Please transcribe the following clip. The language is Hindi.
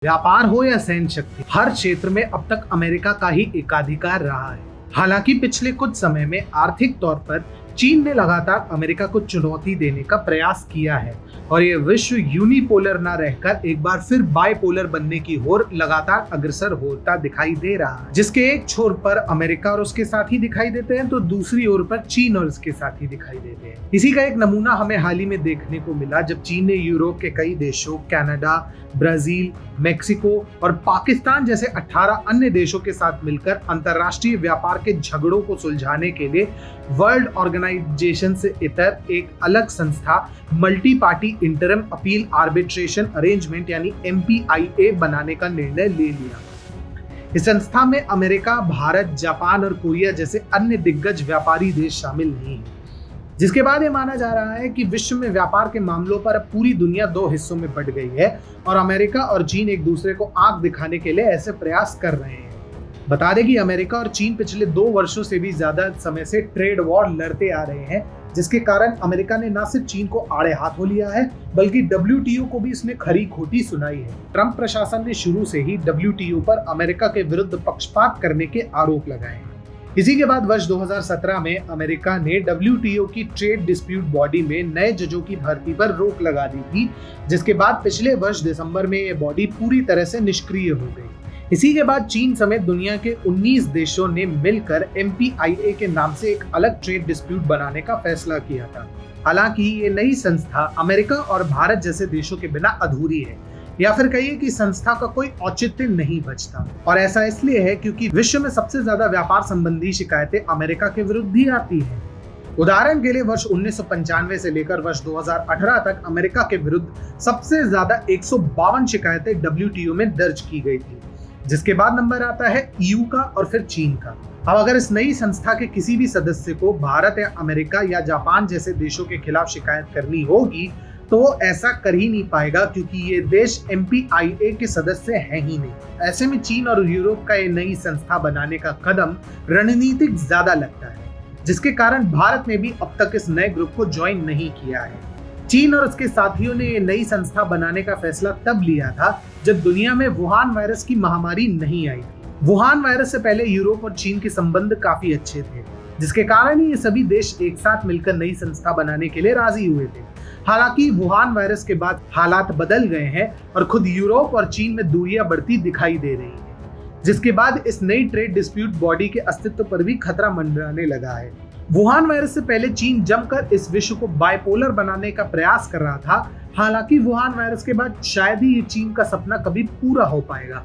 व्यापार हो या सैन्य शक्ति, हर क्षेत्र में अब तक अमेरिका का ही एकाधिकार रहा है। हालांकि पिछले कुछ समय में आर्थिक तौर पर चीन ने लगातार अमेरिका को चुनौती देने का प्रयास किया है और ये विश्व यूनिपोलर न रहकर एक बार फिर बाइपोलर बनने की ओर लगातार अग्रसर होता दिखाई दे रहा है, जिसके एक छोर पर अमेरिका और उसके साथी दिखाई देते हैं तो दूसरी ओर पर चीन और उसके साथी दिखाई देते हैं। इसी का एक नमूना हमें हाल ही में देखने को मिला जब चीन ने यूरोप के कई देशों, कनाडा, ब्राजील, मेक्सिको और पाकिस्तान जैसे 18 अन्य देशों के साथ मिलकर अंतर्राष्ट्रीय व्यापार के झगड़ों को सुलझाने के लिए वर्ल्ड ऑर्गेनाइजेशन से इतर एक अलग संस्था multi party interim appeal arbitration arrangement यानी MPIA बनाने का निर्णय ले लिया। इस संस्था में अमेरिका, भारत, जापान और कोरिया जैसे अन्य दिग्गज व्यापारी देश शामिल नहीं हैं, जिसके बाद ये माना जा रहा है कि विश्व में व्यापार के मामलों पर अब पूरी दुनिया दो हिस्सों में बंट गई है और अमेरिका और चीन एक दूसरे को आंख दिखाने के लिए ऐसे प्रयास कर रहे हैं। बता दें कि अमेरिका और चीन पिछले 2 वर्षों से भी ज्यादा समय से ट्रेड वॉर लड़ते आ रहे हैं, जिसके कारण अमेरिका ने न सिर्फ चीन को आड़े हाथों लिया है बल्कि WTO को भी इसने खरी खोटी सुनाई है। ट्रंप प्रशासन ने शुरू से ही WTO पर अमेरिका के विरुद्ध पक्षपात करने के आरोप लगाए हैं। इसी के बाद वर्ष 2017 में अमेरिका ने WTO की ट्रेड डिस्प्यूट बॉडी में नए जजों की भर्ती पर रोक लगा दी थी, जिसके बाद पिछले वर्ष दिसंबर में यह बॉडी पूरी तरह से निष्क्रिय हो गई। इसी के बाद चीन समेत दुनिया के 19 देशों ने मिलकर MPIA के नाम से एक अलग ट्रेड डिस्प्यूट बनाने का फैसला किया था। हालांकि ये नई संस्था अमेरिका और भारत जैसे देशों के बिना अधूरी है, या फिर कहिए कि संस्था का कोई औचित्य नहीं बचता। और ऐसा इसलिए है क्योंकि विश्व में सबसे ज्यादा व्यापार संबंधी शिकायतें अमेरिका के विरुद्ध ही आती हैं। उदाहरण के लिए वर्ष 1995 से लेकर वर्ष 2018 तक अमेरिका के विरुद्ध सबसे ज्यादा 152 शिकायतें WTO में दर्ज की गई थी, जिसके बाद नंबर आता है EU का और फिर चीन का। अब अगर इस नई संस्था के किसी भी सदस्य को भारत या अमेरिका या जापान जैसे देशों के खिलाफ शिकायत करनी होगी तो वो ऐसा कर ही नहीं पाएगा, क्योंकि ये देश MPIA के सदस्य हैं ही नहीं। ऐसे में चीन और यूरोप का ये नई संस्था बनाने का कदम रणनीतिक ज्यादा लगता है, जिसके कारण भारत ने भी अब तक इस नए ग्रुप को ज्वाइन नहीं किया है। चीन और उसके साथियों ने ये नई संस्था बनाने का फैसला तब लिया था जब दुनिया में वुहान वायरस की महामारी नहीं आई थी। वुहान वायरस से पहले यूरोप और चीन के संबंध काफी अच्छे थे, जिसके कारण ही ये सभी देश एक साथ मिलकर नई संस्था बनाने के लिए राजी हुए थे। हालांकि वुहान वायरस के बाद हालात बदल गए हैं और खुद यूरोप और चीन में दूरियां बढ़ती दिखाई दे रही हैं, जिसके बाद इस नई ट्रेड डिस्प्यूट बॉडी के अस्तित्व पर भी खतरा मंडराने लगा है। वुहान वायरस से पहले चीन जमकर इस विश्व को बाइपोलर बनाने का प्रयास कर रहा था। हालांकि वुहान वायरस के बाद शायद ही ये चीन का सपना कभी पूरा हो पाएगा।